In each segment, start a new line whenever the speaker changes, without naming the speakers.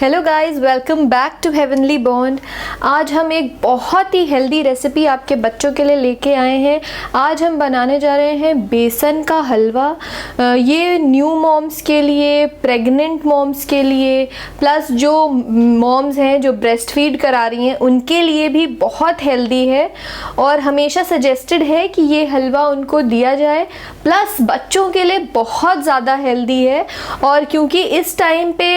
Hello guys, welcome back to heavenly bond. आज हम एक बहुत ही हेल्दी रेसिपी आपके बच्चों के लिए लेके आए हैं। आज हम बनाने जा रहे हैं बेसन का हलवा। ये न्यू मॉम्स के लिए, प्रेग्नेंट मॉम्स के लिए, प्लस जो मॉम्स हैं जो ब्रेस्ट फीड करा रही हैं उनके लिए भी बहुत हेल्दी है और हमेशा सजेस्टेड है कि ये हलवा उनको दिया जाए। प्लस बच्चों के लिए बहुत ज़्यादा हेल्दी है और क्योंकि इस टाइम पे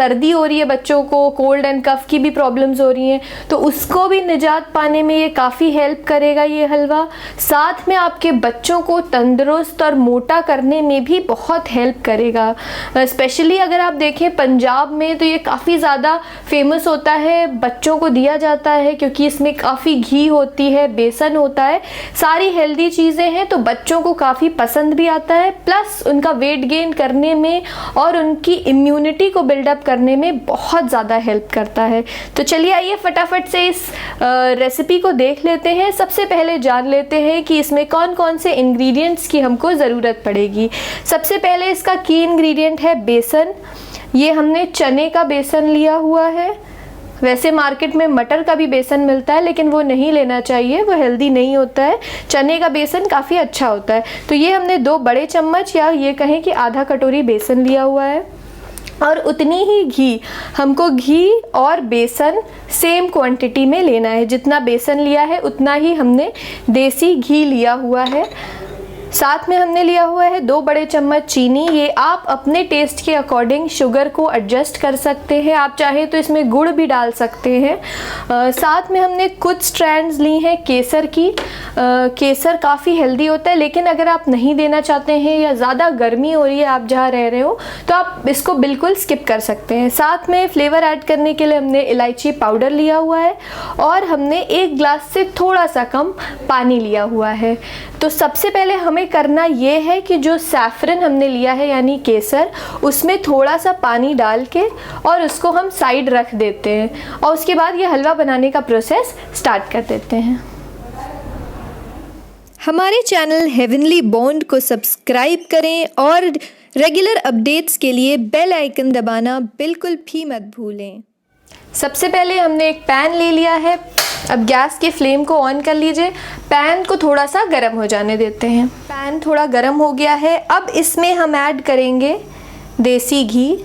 सर्दी हो रही है, बच्चों को कोल्ड एंड कफ की भी प्रॉब्लम्स हो रही हैं, तो उसको भी निजात पाने में ये काफ़ी हेल्प करेगा ये हलवा। साथ में आपके बच्चों को तंदुरुस्त और मोटा करने में भी बहुत हेल्प करेगा। स्पेशली अगर आप देखें पंजाब में तो ये काफ़ी ज़्यादा फेमस होता है, बच्चों को दिया जाता है क्योंकि इसमें काफ़ी घी होती है, बेसन होता है, सारी हेल्दी चीज़ें हैं, तो बच्चों को काफ़ी पसंद भी आता है। प्लस उनका वेट गेन करने में और उनकी इम्यूनिटी को बिल्डअप करने में बहुत ज़्यादा हेल्प करता है। तो चलिए आइए फटाफट से इस रेसिपी को देख लेते हैं। सबसे पहले जान लेते हैं कि इसमें कौन कौन से इंग्रेडिएंट्स की हमको ज़रूरत पड़ेगी। सबसे पहले इसका की इंग्रेडिएंट है बेसन। ये हमने चने का बेसन लिया हुआ है। वैसे मार्केट में मटर का भी बेसन मिलता है लेकिन वो नहीं लेना चाहिए, वो हेल्दी नहीं होता है। चने का बेसन काफ़ी अच्छा होता है। तो ये हमने 2 बड़े चम्मच या ये कहें कि आधा कटोरी बेसन लिया हुआ है और उतनी ही घी। हमको घी और बेसन सेम क्वांटिटी में लेना है। जितना बेसन लिया है उतना ही हमने देसी घी लिया हुआ है। साथ में हमने लिया हुआ है 2 बड़े चम्मच चीनी। ये आप अपने टेस्ट के अकॉर्डिंग शुगर को एडजस्ट कर सकते हैं, आप चाहे तो इसमें गुड़ भी डाल सकते हैं। साथ में हमने कुछ स्ट्रैंड्स ली हैं केसर की। केसर काफ़ी हेल्दी होता है, लेकिन अगर आप नहीं देना चाहते हैं या ज़्यादा गर्मी हो रही है आप जहाँ रह रहे हो तो आप इसको बिल्कुल स्किप कर सकते हैं। साथ में फ्लेवर ऐड करने के लिए हमने इलायची पाउडर लिया हुआ है और हमने 1 ग्लास से थोड़ा सा कम पानी लिया हुआ है। तो सबसे पहले हमें करना ये है कि जो सैफरन हमने लिया है यानी केसर, उसमें थोड़ा सा पानी डाल के और उसको हम साइड रख देते हैं और उसके बाद ये हलवा बनाने का प्रोसेस स्टार्ट कर देते हैं। हमारे चैनल हेवनली बॉन्ड को सब्सक्राइब करें और रेगुलर अपडेट्स के लिए बेल आइकन दबाना बिल्कुल भी मत भूलें। सबसे पहले हमने एक पैन ले लिया है। अब गैस के फ्लेम को ऑन कर लीजिए। पैन को थोड़ा सा गर्म हो जाने देते हैं। पैन थोड़ा गर्म हो गया है। अब इसमें हम ऐड करेंगे देसी घी।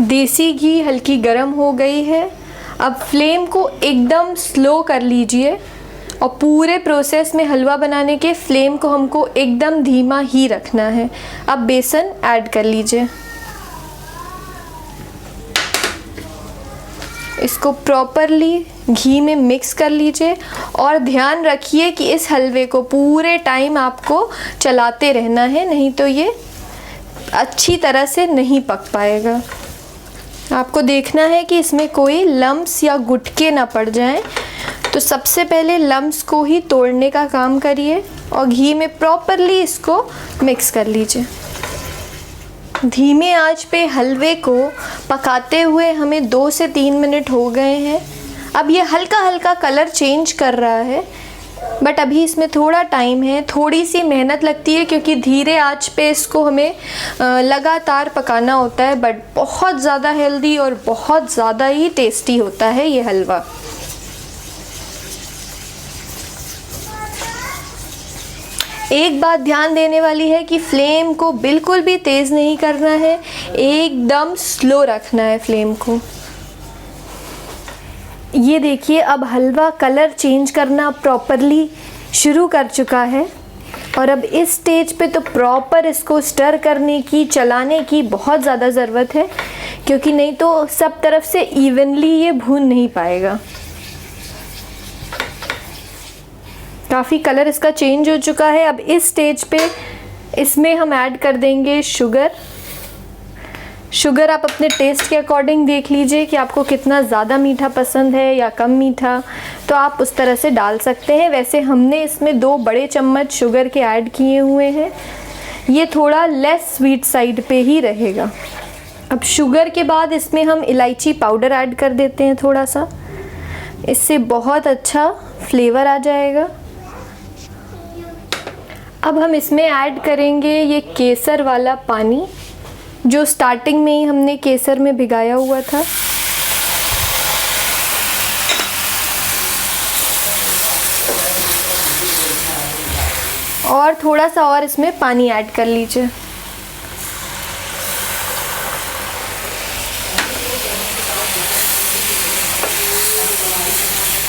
देसी घी हल्की गर्म हो गई है। अब फ्लेम को एकदम स्लो कर लीजिए और पूरे प्रोसेस में हलवा बनाने के फ्लेम को हमको एकदम धीमा ही रखना है। अब बेसन ऐड कर लीजिए। इसको प्रॉपरली घी में मिक्स कर लीजिए और ध्यान रखिए कि इस हलवे को पूरे टाइम आपको चलाते रहना है, नहीं तो ये अच्छी तरह से नहीं पक पाएगा। आपको देखना है कि इसमें कोई लम्प्स या गुटके ना पड़ जाएं। तो सबसे पहले लम्प्स को ही तोड़ने का काम करिए और घी में प्रॉपरली इसको मिक्स कर लीजिए। धीमे आंच पे हलवे को पकाते हुए हमें 2 से 3 मिनट हो गए हैं। अब ये हल्का हल्का कलर चेंज कर रहा है, बट अभी इसमें थोड़ा टाइम है, थोड़ी सी मेहनत लगती है क्योंकि धीरे आंच पे इसको हमें लगातार पकाना होता है। बट बहुत ज़्यादा हेल्दी और बहुत ज़्यादा ही टेस्टी होता है ये हलवा। एक बात ध्यान देने वाली है कि फ्लेम को बिल्कुल भी तेज़ नहीं करना है, एकदम स्लो रखना है फ्लेम को। ये देखिए अब हलवा कलर चेंज करना प्रॉपरली शुरू कर चुका है और अब इस स्टेज पे तो प्रॉपर इसको स्टर करने की, चलाने की बहुत ज़्यादा ज़रूरत है क्योंकि नहीं तो सब तरफ से इवनली ये भून नहीं पाएगा। काफ़ी कलर इसका चेंज हो चुका है। अब इस स्टेज पे इसमें हम ऐड कर देंगे शुगर। शुगर आप अपने टेस्ट के अकॉर्डिंग देख लीजिए कि आपको कितना ज़्यादा मीठा पसंद है या कम मीठा, तो आप उस तरह से डाल सकते हैं। वैसे हमने इसमें 2 बड़े चम्मच शुगर के ऐड किए हुए हैं। ये थोड़ा लेस स्वीट साइड पे ही रहेगा। अब शुगर के बाद इसमें हम इलायची पाउडर ऐड कर देते हैं थोड़ा सा, इससे बहुत अच्छा फ्लेवर आ जाएगा। अब हम इसमें ऐड करेंगे ये केसर वाला पानी, जो स्टार्टिंग में ही हमने केसर में भिगाया हुआ था। और थोड़ा सा और इसमें पानी ऐड कर लीजिए।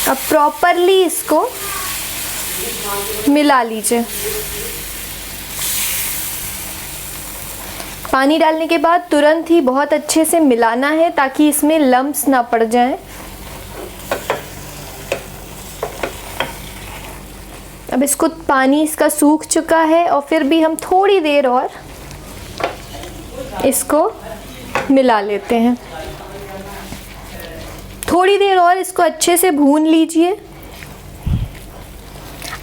अब प्रॉपरली इसको मिला लीजिए। पानी डालने के बाद तुरंत ही बहुत अच्छे से मिलाना है ताकि इसमें लम्प्स ना पड़ जाएं। अब इसको पानी इसका सूख चुका है और फिर भी हम थोड़ी देर और इसको मिला लेते हैं। थोड़ी देर और इसको अच्छे से भून लीजिए।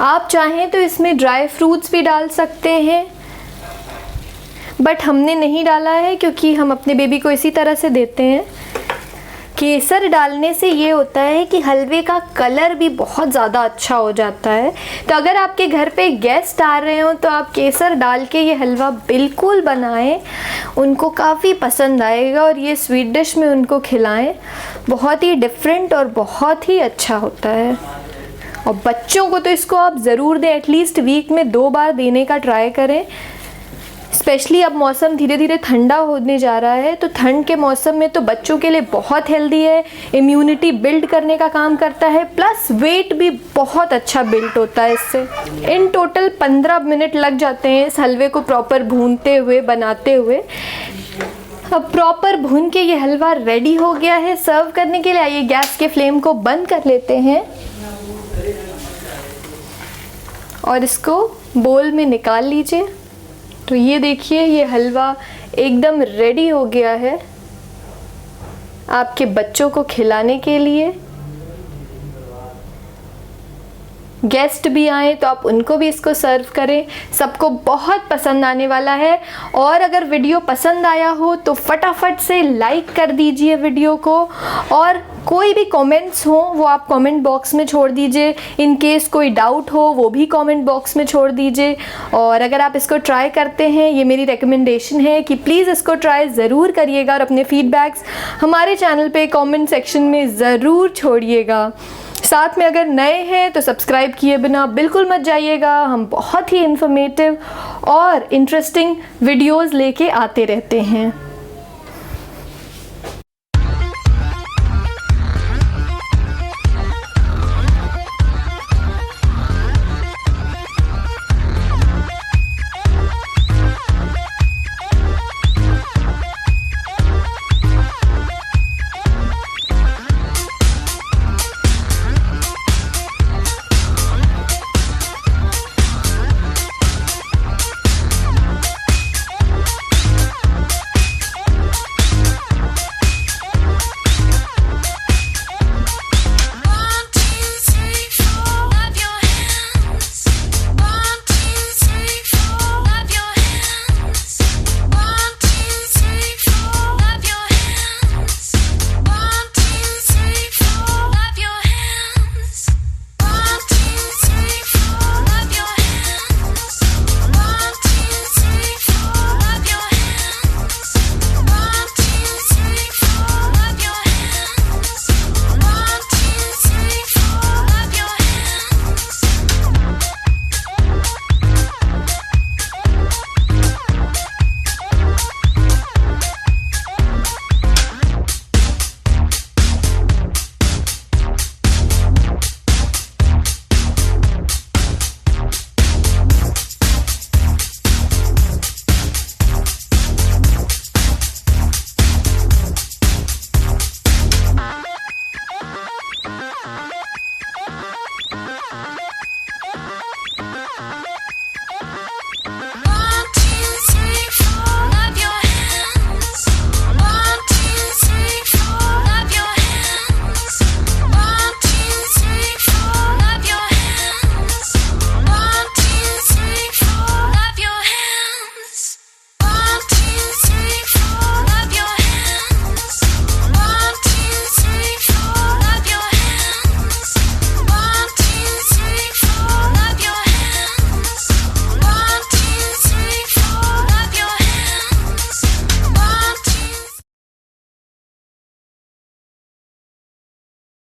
आप चाहें तो इसमें ड्राई फ्रूट्स भी डाल सकते हैं, बट हमने नहीं डाला है क्योंकि हम अपने बेबी को इसी तरह से देते हैं। केसर डालने से ये होता है कि हलवे का कलर भी बहुत ज़्यादा अच्छा हो जाता है। तो अगर आपके घर पे गेस्ट आ रहे हो तो आप केसर डाल के ये हलवा बिल्कुल बनाएं, उनको काफ़ी पसंद आएगा और ये स्वीट डिश में उनको खिलाएं। बहुत ही डिफरेंट और बहुत ही अच्छा होता है। और बच्चों को तो इसको आप ज़रूर दें, एटलीस्ट वीक में 2 बार देने का ट्राई करें। स्पेशली अब मौसम धीरे धीरे ठंडा होने जा रहा है, तो ठंड के मौसम में तो बच्चों के लिए बहुत हेल्दी है, इम्यूनिटी बिल्ड करने का काम करता है, प्लस वेट भी बहुत अच्छा बिल्ड होता है इससे। इन टोटल 15 मिनट लग जाते हैं इस हलवे को प्रॉपर भूनते हुए, बनाते हुए। अब प्रॉपर भून के ये हलवा रेडी हो गया है सर्व करने के लिए। आइए गैस के फ्लेम को बंद कर लेते हैं और इसको बोल में निकाल लीजिए। तो ये देखिए, ये हलवा एकदम रेडी हो गया है आपके बच्चों को खिलाने के लिए। गेस्ट भी आए तो आप उनको भी इसको सर्व करें, सबको बहुत पसंद आने वाला है। और अगर वीडियो पसंद आया हो तो फटाफट से लाइक कर दीजिए वीडियो को, और कोई भी कमेंट्स हो वो आप कमेंट बॉक्स में छोड़ दीजिए। इन केस कोई डाउट हो वो भी कमेंट बॉक्स में छोड़ दीजिए। और अगर आप इसको ट्राई करते हैं, ये मेरी रिकमेंडेशन है कि प्लीज़ इसको ट्राई ज़रूर करिएगा और अपने फीडबैक्स हमारे चैनल पे कमेंट सेक्शन में ज़रूर छोड़िएगा। साथ में अगर नए हैं तो सब्सक्राइब किए बिना बिल्कुल मत जाइएगा। हम बहुत ही इन्फॉर्मेटिव और इंटरेस्टिंग वीडियोज़ लेके आते रहते हैं।